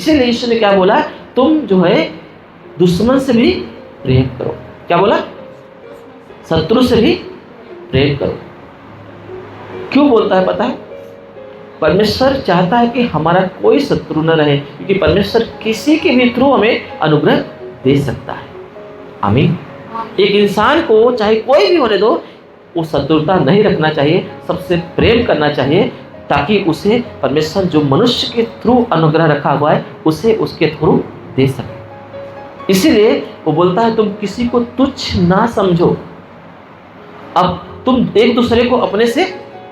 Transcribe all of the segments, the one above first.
इसीलिए यीशु ने क्या बोला, तुम जो है दुश्मन से भी प्रेम करो। क्या बोला? शत्रु से भी प्रेम करो। क्यों बोलता है पता है? परमेश्वर चाहता है कि हमारा कोई शत्रु न रहे, क्योंकि परमेश्वर किसी के भी थ्रू हमें अनुग्रह दे सकता है। आमीन। एक इंसान को चाहे कोई भी होने दो, वो शत्रुता नहीं रखना चाहिए, सबसे प्रेम करना चाहिए, ताकि उसे परमेश्वर जो मनुष्य के थ्रू अनुग्रह रखा हुआ है उसे उसके थ्रू दे सके। इसीलिए वो बोलता है तुम किसी को तुच्छ ना समझो। अब तुम एक दूसरे को अपने से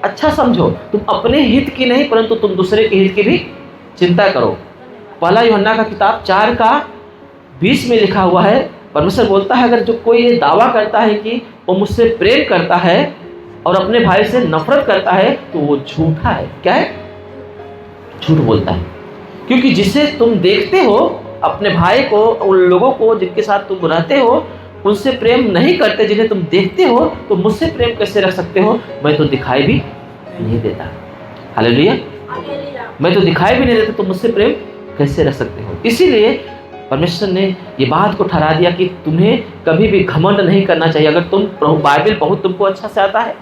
अच्छा समझो, तुम अपने हित की नहीं परंतु तुम दूसरे के हित की भी चिंता करो। पहला यूहन्ना का किताब 4:20 में लिखा हुआ है, परमेश्वर बोलता है अगर जो कोई ये दावा करता है कि वो मुझसे प्रेम करता है और अपने भाई से नफरत करता है तो वो झूठा है। क्या है? झूठ बोलता है। क्योंकि जिसे तुम देखते हो, अपने भाई को, उन लोगों को जिनके साथ तुम रहते हो, उनसे प्रेम नहीं करते जिन्हें तुम देखते हो, तो मुझसे प्रेम कैसे रख सकते हो? मैं तो दिखाई भी नहीं देता। हालेलुया। मैं तो दिखाई भी नहीं देता, तो मुझसे प्रेम कैसे रख सकते हो? इसीलिए परमेश्वर ने ये बात को ठहरा दिया कि तुम्हें कभी भी घमंड नहीं करना चाहिए। अगर तुम बाइबल बहुत तुमको अच्छा से आता है,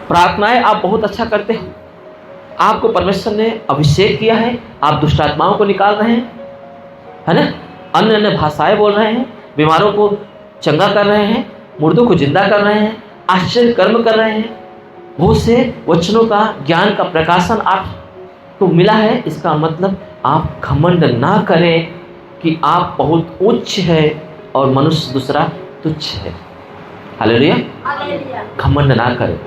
प्रार्थनाएं आप बहुत अच्छा करते हो, आपको परमेश्वर ने अभिषेक किया है, आप दुष्ट आत्माओं को निकाल रहे हैं, है ना, अन्य अन्य भाषाएं बोल रहे हैं, बीमारों को चंगा कर रहे हैं, मुर्दों को जिंदा कर रहे हैं, आश्चर्य कर्म कर रहे हैं, बहुत से वचनों का ज्ञान का प्रकाशन आपको मिला है। इसका मतलब आप घमंड ना करें कि आप बहुत उच्च है और मनुष्य दूसरा तुच्छ है। हालेलुया। घमंड ना करें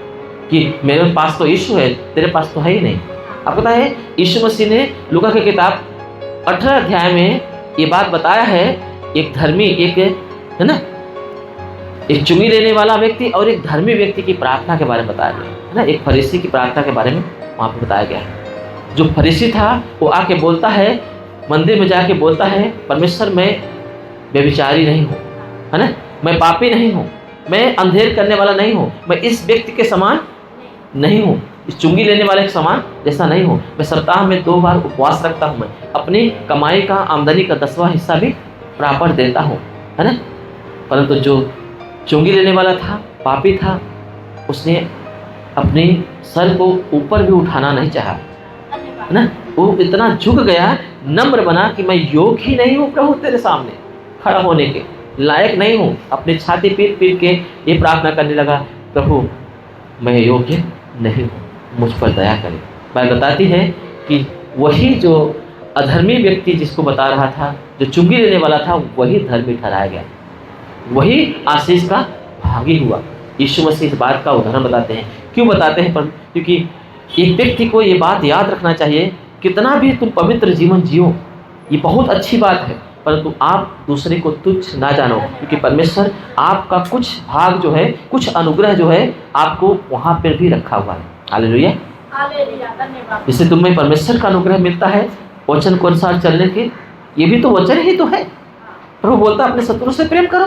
कि मेरे पास तो यीशु है, तेरे पास तो है ही नहीं। आपको पता है यीशु मसीह ने लूका की किताब 18 अध्याय में ये बात बताया है। एक धर्मी, एक है ना, एक चुंगी लेने वाला व्यक्ति और एक धर्मी व्यक्ति की प्रार्थना के बारे में बताया गया है ना। एक फरीसी की प्रार्थना के बारे में वहाँ पे बताया गया है। जो फरीसी था वो आके बोलता है, मंदिर में जाके बोलता है, परमेश्वर मैं व्यभिचारी नहीं हूँ, है ना, मैं पापी नहीं हूँ, मैं अंधेर करने वाला नहीं हूँ, मैं इस व्यक्ति के समान नहीं हूँ, इस चुंगी लेने वाले के समान जैसा नहीं हूँ, मैं सप्ताह में 2 बार उपवास रखता हूँ, मैं अपनी कमाई का, आमदनी का 10वां हिस्सा भी प्राप्त देता हूँ, है ना। परंतु जो चुंगी लेने वाला था, पापी था, उसने अपने सर को ऊपर भी उठाना नहीं चाहा, है ना। वो इतना झुक गया, नम्र बना कि मैं योग्य ही नहीं हूँ प्रभु तेरे सामने खड़ा होने के लायक नहीं हूँ। अपनी छाती पीट पीट के ये प्रार्थना करने लगा, प्रभु मैं योग्य नहीं हूँ, मुझ पर दया करें। बाइबल बताती है कि वही जो अधर्मी व्यक्ति जिसको बता रहा था, जो चुंगी लेने वाला था, वही धर्मी ठहराया गया, वही आशीष का भागी हुआ। यीशु मसीह इस बात का उदाहरण बताते हैं। क्यों बताते हैं? क्योंकि एक व्यक्ति को ये बात याद रखना चाहिए, कितना भी तुम पवित्र जीवन जियो, ये बहुत अच्छी बात है, परंतु आप दूसरे को तुच्छ ना जानो, क्योंकि परमेश्वर आपका कुछ भाग जो है, कुछ अनुग्रह जो है, आपको वहाँ पर भी रखा हुआ है। हालेलुया। जिससे तुम्हें परमेश्वर का अनुग्रह मिलता है वचन के अनुसार चलने के, ये भी तो वचन ही तो है। प्रभु बोलता है अपने शत्रु से प्रेम करो,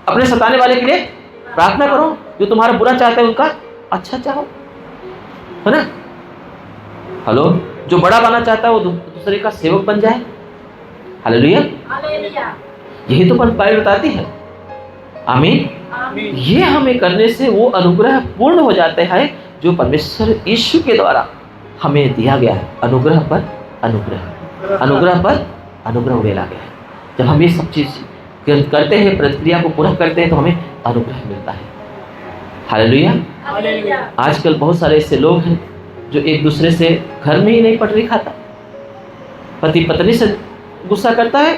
अपने सताने वाले के लिए प्रार्थना करो, जो तुम्हारा बुरा चाहते हैं उनका अच्छा चाहो, है ना। हेलो, जो बड़ा बनना चाहता है वो दूसरे का सेवक बन जाए। हालेलुया। यही तो बाइबल बताती है। आमीन। ये हमें करने से वो अनुग्रह पूर्ण हो जाते हैं जो परमेश्वर यीशु के द्वारा हमें दिया गया है। अनुग्रह पर अनुग्रह, अनुग्रह पर अनुग्रह उड़ेला गया है। जब हम ये सब चीज़ करते हैं, प्रक्रिया को पूरा करते हैं, तो हमें अनुग्रह मिलता है। हालेलुया। आजकल बहुत सारे ऐसे लोग हैं जो एक दूसरे से घर में ही नहीं पटरी खाता, पति पत्नी से गुस्सा करता है,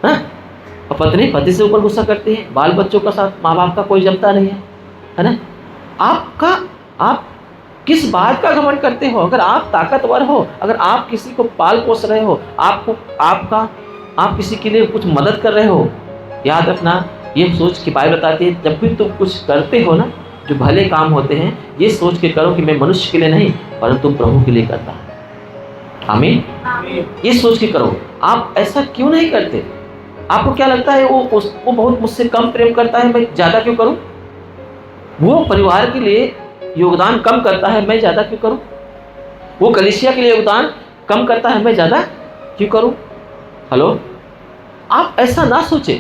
और पत्नी पति से ऊपर गुस्सा करती है, बाल बच्चों का साथ माँ बाप का कोई जमता नहीं है ना। आप किस बात का घमंड करते हो? अगर आप ताकतवर हो, अगर आप किसी को पाल पोस रहे हो, आप किसी के लिए कुछ मदद कर रहे हो, याद रखना, ये सोच के बाइबल बताती है, जब भी तुम कुछ करते हो ना, जो भले काम होते हैं, ये सोच के करो कि मैं मनुष्य के लिए नहीं परंतु प्रभु के लिए करता हूँ। आमीन। ये सोच के करो। आप ऐसा क्यों नहीं करते? आपको क्या लगता है वो बहुत मुझसे कम प्रेम करता है, मैं ज़्यादा क्यों करूँ? वो परिवार के लिए योगदान कम करता है, मैं ज़्यादा क्यों करूँ? वो कलीसिया के लिए योगदान कम करता है मैं ज़्यादा क्यों करूं? हेलो, आप ऐसा ना सोचें।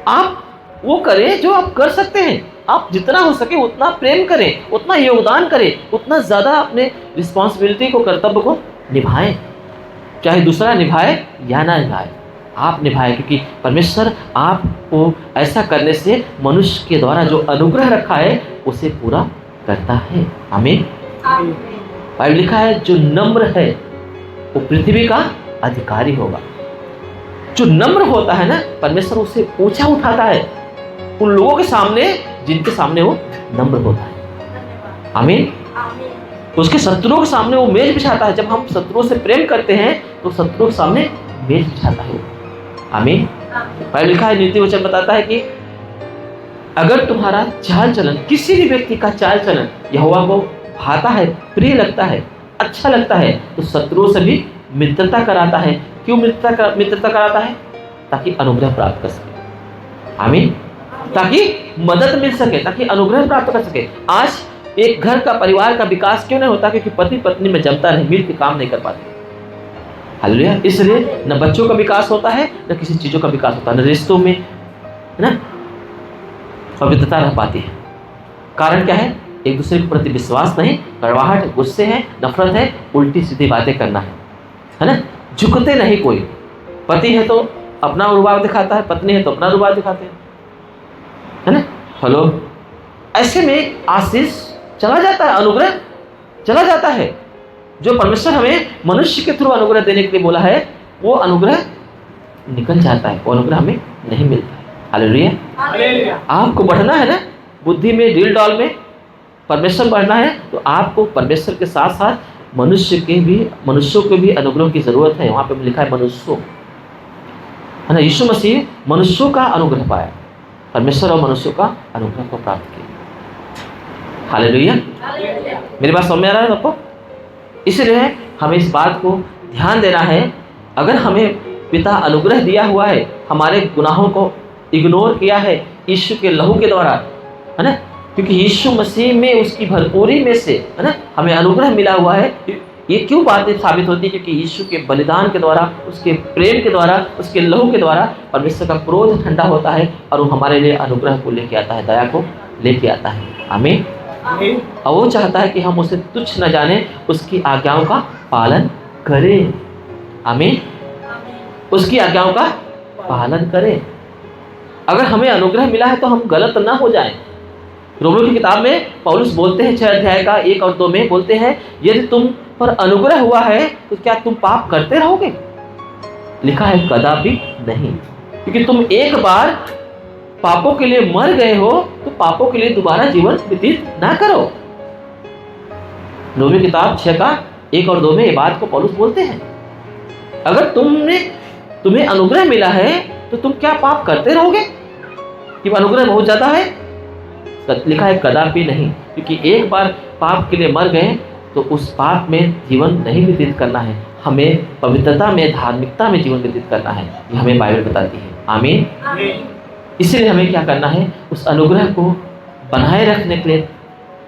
आप वो करें जो आप कर सकते हैं। आप जितना हो सके उतना प्रेम करें, उतना योगदान करें, उतना ज़्यादा अपने रिस्पॉन्सिबिलिटी को, कर्तव्य को निभाएं। चाहे दूसरा निभाए या ना निभाए, आप निभाएं, क्योंकि परमेश्वर आपको ऐसा करने से मनुष्य के द्वारा जो अनुग्रह रखा है उसे पूरा करता है। आमीन। बाइबल लिखा है जो नम्र है वो पृथ्वी का अधिकारी होगा। जो नम्र होता है ना, परमेश्वर उसे ऊंचा उठाता है उन लोगों के सामने जिनके सामने वो नम्र होता है। आमीन। उसके शत्रुओं के सामने वो मेज बिछाता है। जब हम शत्रुओं से प्रेम करते हैं तो शत्रुओं के सामने मेज बिछाता है। आमीन। बाइबल लिखा है, नीति वचन बताता है कि अगर तुम्हारा चाल चलन, किसी भी व्यक्ति का चाल चलन यहोवा को भाता है, प्रिय लगता है, अच्छा लगता है, तो शत्रुओं से भी मित्रता कराता है। क्यों मित्रता कराता है? ताकि अनुग्रह प्राप्त कर सके। आमीन। ताकि मदद मिल सके, ताकि अनुग्रह प्राप्त कर सके। आज एक घर का, परिवार का विकास क्यों नहीं होता? क्योंकि पति पत्नी में जमता नहीं, मिल के काम नहीं कर पाते। हालेलुया। इसलिए न बच्चों का विकास होता है, न किसी चीजों का विकास होता है, न रिश्तों में है ना पवित्रता रह पाती है। कारण क्या है? एक दूसरे के प्रति विश्वास नहीं, कड़वाहट, गुस्से है, नफरत है, उल्टी सीधी बातें करना है ना। झुकते नहीं कोई। पति है तो अपना रुबाब दिखाता है, पत्नी है तो अपना रुबाब दिखाते हैं, है ना। हेलो, ऐसे में आशीष चला जाता है, अनुग्रह चला जाता है। जो परमेश्वर हमें मनुष्य के थ्रू अनुग्रह देने के लिए बोला है, वो अनुग्रह निकल जाता है, वो अनुग्रह हमें नहीं मिलता है। हालेलुया। आपको बढ़ना है ना बुद्धि में, डील डॉल में, परमेश्वर बढ़ना है, तो आपको परमेश्वर के साथ साथ मनुष्यों को भी अनुग्रह की जरूरत है। वहां पे लिखा है मनुष्यों, है ना। यीशु मसीह मनुष्यों का अनुग्रह पाया, परमेश्वर और मनुष्यों का अनुग्रह को प्राप्त किया। हालेलुया। मेरी बात समझ में आ रहा है आपको? इसलिए हमें इस बात को ध्यान देना है। अगर हमें पिता अनुग्रह दिया हुआ है, हमारे गुनाहों को इग्नोर किया है यीशु के लहू के द्वारा, है ना, क्योंकि यीशु मसीह में उसकी भरपूरी में से, है ना, हमें अनुग्रह मिला हुआ है। ये क्यों बातें साबित होती है? क्योंकि यीशु के बलिदान के द्वारा, उसके प्रेम के द्वारा, उसके लहू के द्वारा परमेश्वर का क्रोध ठंडा होता है और वो हमारे लिए अनुग्रह को लेके आता है, दया को लेके आता है। आमीन। और वो चाहता है कि हम उसे तुच्छ न जाने, उसकी आज्ञाओं का पालन करें। आमीन। उसकी आज्ञाओं का पालन करें। अगर हमें अनुग्रह मिला है तो हम गलत ना हो जाएं। रोमियो की किताब में पौलुस बोलते हैं 6 अध्याय का 1 और 2 में बोलते हैं, यदि तुम पर अनुग्रह हुआ है तो क्या तुम पाप करते रहोगे? लिखा है कदापि नहीं, क्योंकि तुम एक बार पापों के लिए मर गए हो तो पापों के लिए दोबारा जीवन व्यतीत ना करो। रोमियो की किताब 6 का 1 और 2 में ये बात को पौलुस बोलते हैं। अगर तुम्हें अनुग्रह मिला है तो तुम क्या पाप करते रहोगे? कि अनुग्रह बहुत ज्यादा है? लिखा है कदापि नहीं, क्योंकि एक बार पाप के लिए मर गए तो उस पाप में जीवन नहीं व्यतीत करना है। हमें पवित्रता में, धार्मिकता में जीवन व्यतीत करना है। ये हमें बाइबल बताती है। आमीन। इसलिए हमें क्या करना है? उस अनुग्रह को बनाए रखने के लिए,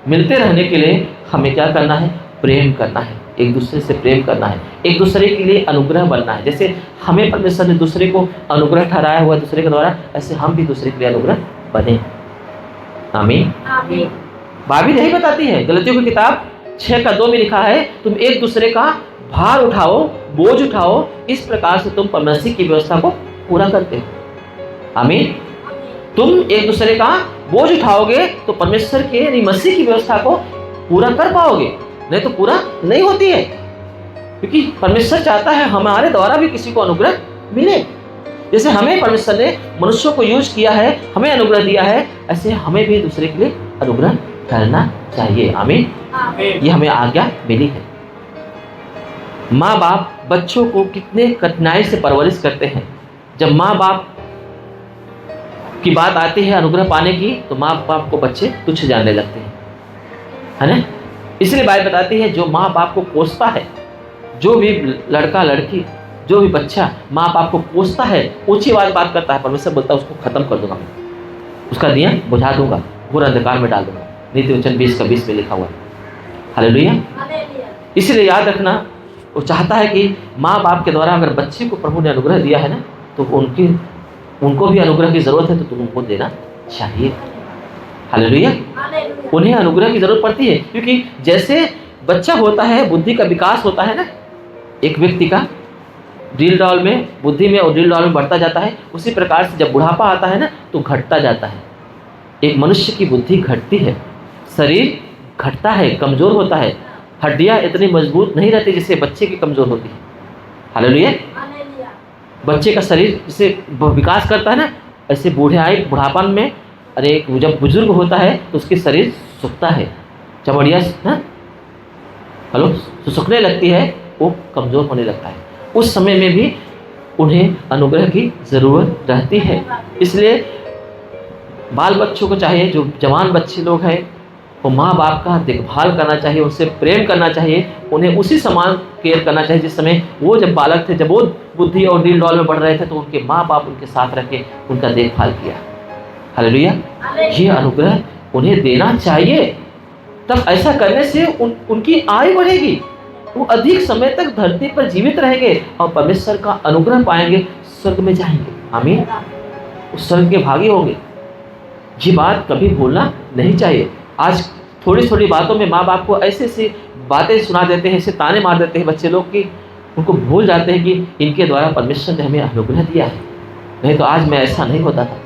मिलते रहने के लिए हमें क्या करना है? प्रेम करना है, एक दूसरे से प्रेम करना है, एक दूसरे के लिए अनुग्रह बनना है। जैसे हमें परमेश्वर ने दूसरे को अनुग्रह ठहराया हुआ दूसरे के द्वारा, ऐसे हम भी दूसरे के लिए अनुग्रह बने। आमीन। बाइबल यही बताती है। गलतियों की किताब 6 का 2 में लिखा है, तुम एक दूसरे का भार उठाओ, बोझ उठाओ, इस प्रकार से तुम परमेश्वर की व्यवस्था को पूरा करते हो। आमीन। तुम एक दूसरे का बोझ उठाओगे तो परमेश्वर के यानी मसीह की व्यवस्था को पूरा कर पाओगे, नहीं तो पूरा नहीं होती है। क्योंकि परमेश्वर चाहता है हमारे द्वारा भी किसी को अनुग्रह मिले। जैसे हमें परमेश्वर ने मनुष्यों को यूज किया है, हमें अनुग्रह दिया है, ऐसे हमें भी दूसरे के लिए अनुग्रह करना चाहिए। आमीन। ये हमें आज्ञा मिली है। माँ बाप बच्चों को कितने कठिनाई से परवरिश करते हैं। जब माँ बाप की बात आती है अनुग्रह पाने की, तो माँ बाप को बच्चे तुच्छ जानने लगते हैं, है ना। इसलिए बाइबल बताती है जो माँ बाप को कोसता है, जो भी लड़का लड़की, जो भी बच्चा माँ बाप को कोसता है, ऊंची आवाज बात करता है, परमेश्वर बोलता है उसको खत्म कर दूंगा, उसका दिया बुझा दूंगा, घोर अंधकार में डाल दूंगा। नीति वचन 20 का 20 में लिखा हुआ है। हालेलुया। इसलिए याद रखना, वो चाहता है कि माँ बाप के द्वारा अगर बच्चे को प्रभु ने अनुग्रह दिया है ना, तो उनको भी अनुग्रह की ज़रूरत है, तो तुम उनको देना चाहिए। हालेलुया। उन्हें अनुग्रह की ज़रूरत पड़ती है, क्योंकि जैसे बच्चा होता है, बुद्धि का विकास होता है ना एक व्यक्ति का, ड्रिल डॉल में, बुद्धि में और ड्रिल डॉल में बढ़ता जाता है, उसी प्रकार से जब बुढ़ापा आता है ना तो घटता जाता है। एक मनुष्य की बुद्धि घटती है, शरीर घटता है, कमज़ोर होता है, हड्डियाँ इतनी मजबूत नहीं रहती जैसे बच्चे की कमज़ोर होती है। हालेलुया। बच्चे का शरीर जैसे विकास करता है ना, ऐसे बुढ़ापन में, अरे जब बुजुर्ग होता है तो उसके शरीर सूखता है, चमड़ियाँ सुखने लगती है, वो कमज़ोर होने लगता है। उस समय में भी उन्हें अनुग्रह की ज़रूरत रहती है। इसलिए बाल बच्चों को चाहिए, जो जवान बच्चे लोग हैं, वो माँ बाप का देखभाल करना चाहिए, उनसे प्रेम करना चाहिए, उन्हें उसी समान केयर करना चाहिए जिस समय वो जब बालक थे, जब वो बुद्धि और ड्रिल डॉल में बढ़ रहे थे, तो उनके माँ बाप उनके साथ रख के उनका देखभाल किया। हालेलुया। ये अनुग्रह उन्हें देना चाहिए। तब ऐसा करने से उनकी आयु बढ़ेगी, वो अधिक समय तक धरती पर जीवित रहेंगे और परमेश्वर का अनुग्रह पाएंगे, स्वर्ग में जाएंगे। आमीन। उस स्वर्ग के भागी होंगे। ये बात कभी भूलना नहीं चाहिए। आज थोड़ी थोड़ी बातों में माँ बाप को ऐसी ऐसी बातें सुना देते हैं, ऐसे ताने मार देते हैं बच्चे लोग कि उनको भूल जाते हैं कि इनके द्वारा परमेश्वर ने हमें अनुग्रह दिया है, नहीं तो आज मैं ऐसा नहीं होता था।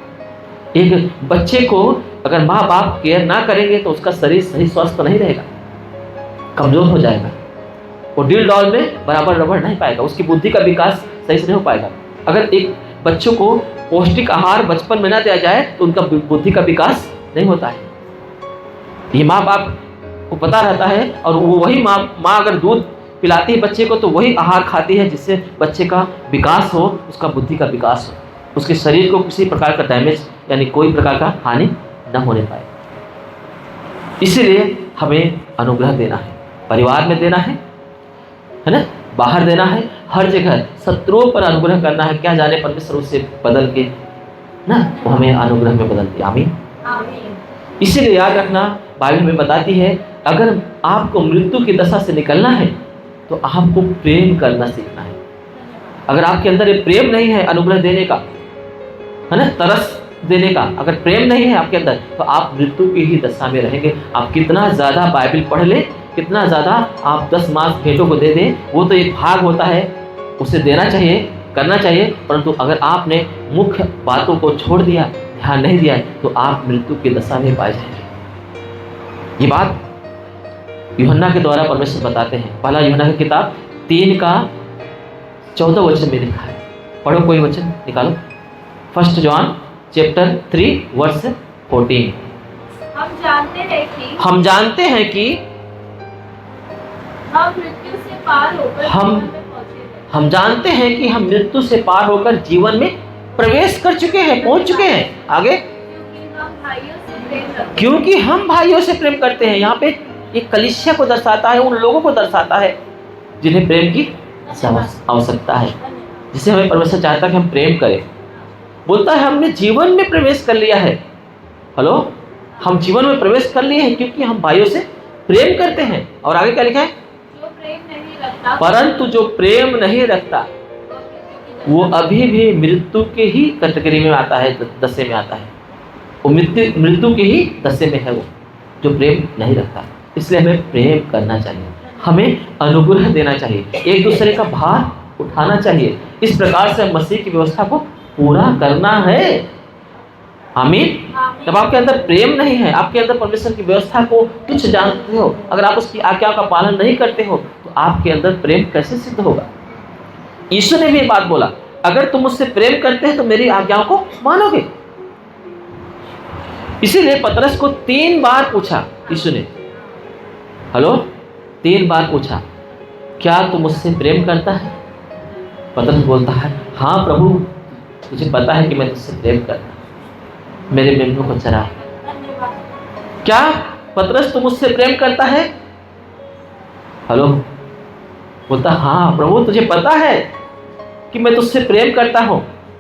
एक बच्चे को अगर माँ बाप केयर ना करेंगे तो उसका शरीर सही स्वस्थ नहीं रहेगा, कमज़ोर हो जाएगा, वो ड्रिल डॉल में बराबर रबड़ नहीं पाएगा, उसकी बुद्धि का विकास सही से नहीं हो पाएगा। अगर एक बच्चों को पौष्टिक आहार बचपन में ना दिया जाए तो उनका बुद्धि का विकास नहीं होता है। ये माँ बाप को पता रहता है, और वो वही माँ अगर दूध पिलाती है बच्चे को तो वही आहार खाती है जिससे बच्चे का विकास हो, उसका बुद्धि का विकास हो, उसके शरीर को किसी प्रकार का डैमेज यानी कोई प्रकार का हानि न होने पाए। इसीलिए हमें अनुग्रह देना है, परिवार में देना है ना, बाहर देना है, हर जगह शत्रुओं पर अनुग्रह करना है। क्या जाने परमेश्वर उससे बदल के ना वो हमें अनुग्रह में बदल दिया। आमीन। इसीलिए याद रखना, बाइबल में बताती है अगर आपको मृत्यु की दशा से निकलना है तो आपको प्रेम करना सीखना है। अगर आपके अंदर ये प्रेम नहीं है अनुग्रह देने का, है ना, तरस देने का, अगर प्रेम नहीं है आपके अंदर तो आप मृत्यु की ही दशा में रहेंगे। आप कितना ज़्यादा बाइबल पढ़ ले, कितना ज़्यादा आप 10 मास भेंटों को दे दें, वो तो एक भाग होता है, उसे देना चाहिए, करना चाहिए, परंतु अगर आपने मुख्य बातों को छोड़ दिया, ध्यान नहीं दिया तो आप मृत्यु की दशा में पाए जाएंगे। ये बात यूहन्ना के द्वारा परमेश्वर बताते हैं। पहला यूहन्ना की किताब 3:14 में लिखा है। पढ़ो, कोई वचन निकालो। 1 जॉन चैप्टर 3 वर्स 14। हम जानते हैं कि हम मृत्यु से पार होकर हम जीवन में पहुंचे हैं। हम जानते हैं कि हम मृत्यु से पार होकर जीवन में प्रवेश कर चुके हैं, पहुंच चुके हैं। आगे, क्योंकि हम भाइयों से प्रेम करते हैं। यहाँ पे एक कलीसिया को दर्शाता है, उन लोगों को दर्शाता है जिन्हें प्रेम की आवश्यकता है, जिसे हमें परमेश्वर चाहता है कि हम प्रेम करें। बोलता है हमने जीवन में प्रवेश कर लिया है। हेलो, हम जीवन में प्रवेश कर लिए हैं क्योंकि हम भाइयों से प्रेम करते हैं। और आगे क्या लिखा है? जो प्रेम नहीं रखता, परंतु जो प्रेम नहीं रखता वो अभी भी मृत्यु के ही कैटेगरी में आता है, दशे में आता है। वो मृत्यु के ही दशे में है वो जो प्रेम नहीं रखता। इसलिए हमें प्रेम करना चाहिए, हमें अनुग्रह देना चाहिए, एक दूसरे का भार उठाना चाहिए। इस प्रकार से मसीह की व्यवस्था को पूरा करना है। आमीन। जब आपके अंदर प्रेम नहीं है, आपके अंदर परमेश्वर की व्यवस्था को तुच्छ जानते हो, अगर आप उसकी आज्ञा का पालन नहीं करते हो तो आपके अंदर प्रेम कैसे सिद्ध होगा? यीशु ने भी ये बात बोला, अगर तुम मुझसे प्रेम करते हैं तो मेरी आज्ञाओं को मानोगे। इसीलिए पतरस को 3 बार पूछा यीशु ने। हेलो, 3 बार पूछा, क्या तू मुझसे प्रेम करता है? पतरस बोलता है, हाँ प्रभु, तुझे पता है कि मैं तुझसे प्रेम करता हूं, मेरे मेमनों को चरा। क्या पतरस तू मुझसे प्रेम करता है? हेलो, बोलता हाँ प्रभु, तुझे पता है कि मैं तुझसे प्रेम करता हूँ।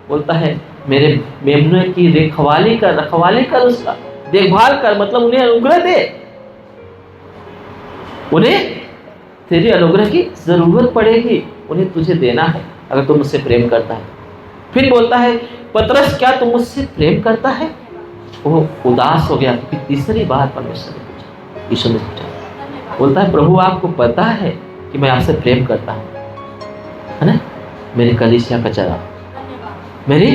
बोलता है मेरे मेमनों की रखवाली कर, उसका देखभाल कर, मतलब उन्हें अनुग्रह दे, उन्हें तेरे अनुग्रह की ज़रूरत पड़ेगी, उन्हें तुझे देना है अगर तुम मुझसे प्रेम करता है। फिर बोलता है, पतरस क्या तुम मुझसे प्रेम करता है? वो उदास हो गया क्योंकि तीसरी बार परमेश्वर ने पूछा, यीशु ने पूछा। बोलता है, प्रभु आपको पता है कि मैं आपसे प्रेम करता हूँ, है ना? मेरी कलीसिया का चला, मेरे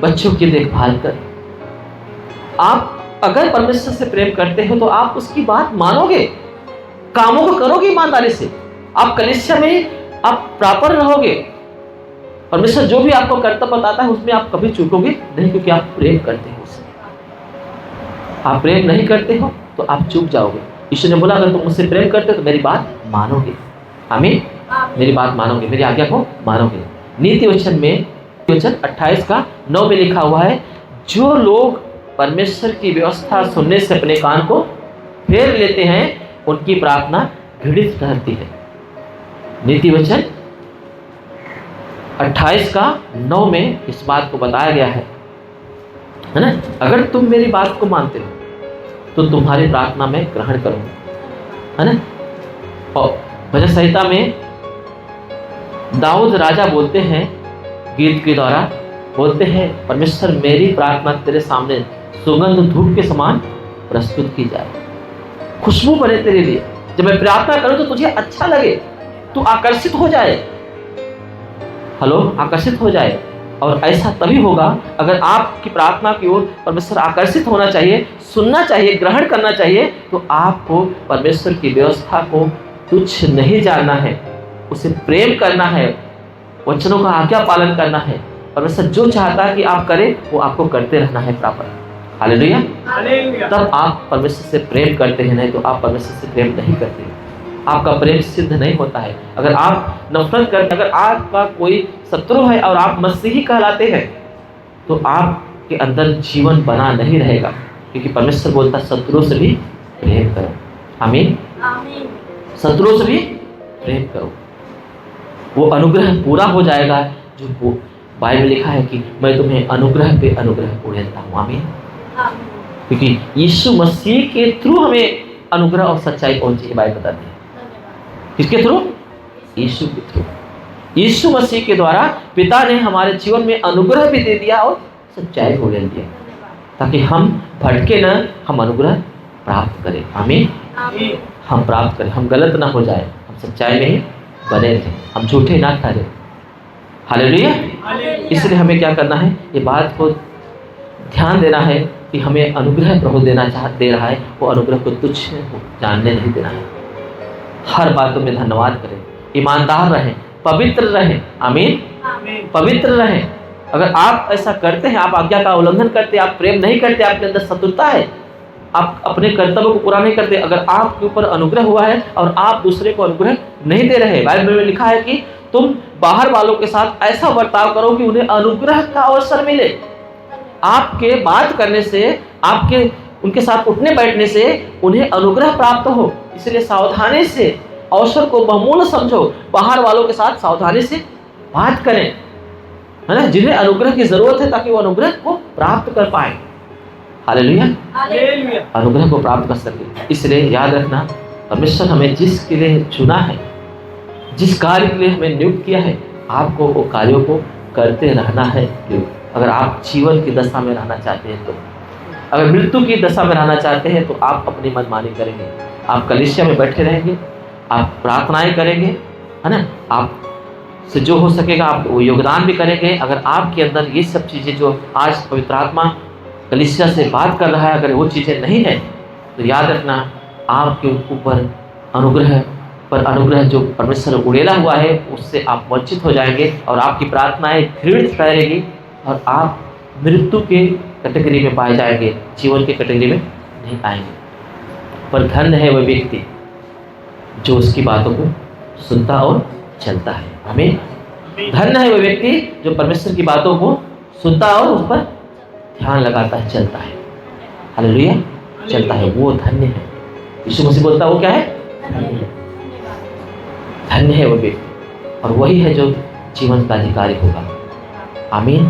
बच्चों की देखभाल कर। आप अगर परमेश्वर से प्रेम करते हो तो आप उसकी बात मानोगे, कामों को करोगे ईमानदारी से, आप कलीसिया में आप प्रॉपर रहोगे। परमेश्वर जो भी आपको कर्तव्य बताता है उसमें आप कभी चूकोगे नहीं, क्योंकि आप प्रेम करते हो उससे। आप प्रेम नहीं करते हो तो आप चूक जाओगे। यीशु ने बोला, अगर तुम मुझसे प्रेम करते हो तो मेरी बात मानोगे। आमीन, मेरी बात मानोगे, मेरी आज्ञा को मानोगे। नीति वचन में, वचन 28:9 में लिखा हुआ है, जो लोग परमेश्वर की व्यवस्था सुनने से अपने कान को फेर लेते हैं उनकी प्रार्थना घृणित ठहरती है। नीति वचन 28:9 में इस बात को बताया गया है ना? अगर तुम मेरी बात को मानते हो तो तुम्हारी प्रार्थना में ग्रहण करूंगा, है ना? और भजन संहिता में दाऊद राजा बोलते हैं, गीत के द्वारा बोलते हैं, परमेश्वर मेरी प्रार्थना तेरे सामने सुगंध धूप के समान प्रस्तुत की जाए, खुशबू बने तेरे लिए। जब मैं प्रार्थना करूं तो तुझे अच्छा लगे, तू आकर्षित हो जाए। हेलो, आकर्षित हो जाए। और ऐसा तभी होगा अगर आपकी प्रार्थना की ओर परमेश्वर आकर्षित होना चाहिए, सुनना चाहिए, ग्रहण करना चाहिए, तो आपको परमेश्वर की व्यवस्था को तुच्छ नहीं जानना है, उसे प्रेम करना है, वचनों का आज्ञा पालन करना है। परमेश्वर जो चाहता है कि आप करें वो आपको करते रहना है प्राप्त। हालेलुया। तब आप परमेश्वर से प्रेम करते हैं, नहीं तो आप परमेश्वर से प्रेम नहीं करते। आपका प्रेम सिद्ध नहीं होता है। अगर आप नफरत करते, अगर आपका कोई शत्रु है और आप मसीही कहलाते हैं तो आपके अंदर जीवन बना नहीं रहेगा, क्योंकि परमेश्वर बोलता है शत्रुओं से भी प्रेम करो। आमीन, शत्रुओं से भी प्रेम करो, वो अनुग्रह पूरा हो जाएगा जो वो बाइबल में लिखा है कि मैं तुम्हें अनुग्रह पे अनुग्रह उड़ेलता हूँ। आमीन, क्योंकि यीशु मसीह के थ्रू हमें अनुग्रह और सच्चाई पहुंची है। बाइबल बताती है किसके थ्रू? यीशु के थ्रू। यीशु मसीह के द्वारा पिता ने हमारे जीवन में अनुग्रह भी दे दिया और सच्चाई को ले दिया, ताकि हम भटके न, हम अनुग्रह प्राप्त करें। आमीन, हम प्राप्त करें, हम गलत ना हो जाए, हम सच्चाई में ही बने रहें, हम झूठे ना ठहरे। हालेलुया। इसलिए हमें क्या करना है, ये बात को ध्यान देना है कि हमें अनुग्रह प्रभु दे रहा है, वो अनुग्रह को तुच्छ जानने नहीं देना है। हर बातों में धन्यवाद करें, ईमानदार रहें, पवित्र रहें। आमीन, पवित्र रहें। अगर आप ऐसा करते हैं, आप आज्ञा का उल्लंघन करते, आप प्रेम नहीं करते, आपके अंदर शत्रुता है, आप अपने कर्तव्य को पूरा नहीं करते, अगर आपके ऊपर अनुग्रह हुआ है और आप दूसरे को अनुग्रह नहीं दे रहे, बाइबल में लिखा है कि तुम बाहर वालों के साथ ऐसा बर्ताव करो कि उन्हें अनुग्रह का अवसर मिले। आपके बात करने से, आपके उनके साथ उठने बैठने से उन्हें अनुग्रह प्राप्त हो। इसलिए सावधानी से अवसर को बहुमूल्य समझो, बाहर वालों के साथ सावधानी से बात करें, है ना, जिन्हें अनुग्रह की जरूरत है, ताकि वो अनुग्रह को प्राप्त कर पाए। हालेलुया, अनुग्रह को प्राप्त कर सके। इसलिए याद रखना, परमेश्वर हमें जिसके लिए चुना है, जिस कार्य के लिए हमें नियुक्त किया है, आपको वो कार्यों को करते रहना है। अगर आप जीवन की दशा में रहना चाहते हैं, तो अगर मृत्यु की दशा में रहना चाहते हैं, तो आप अपनी मनमानी करेंगे, आप कलीसिया में बैठे रहेंगे, आप प्रार्थनाएं करेंगे, है ना, आप से जो हो सकेगा आप वो योगदान भी करेंगे। अगर आपके अंदर ये सब चीज़ें जो आज पवित्र आत्मा कलीसिया से बात कर रहा है, अगर वो चीज़ें नहीं है, तो याद रखना आपके ऊपर अनुग्रह पर अनुग्रह जो परमेश्वर उड़ेला हुआ है, उससे आप वंचित हो जाएंगे और आपकी प्रार्थनाएं घृणित ठहरेगी और आप मृत्यु के कैटेगरी में पाए जाएंगे, जीवन के कैटेगरी में नहीं आएंगे। पर धन्य है वह व्यक्ति जो उसकी बातों को सुनता और चलता है। आमीन। धन्य है वह व्यक्ति जो परमेश्वर की बातों को सुनता और उस पर ध्यान लगाता है, चलता है। हालेलुया, चलता है, वो धन्य है। यीशु मसीह बोलता है वो क्या है? धन्य है वो व्यक्ति, और वही है जो जीवन का अधिकारी होगा। आमीन।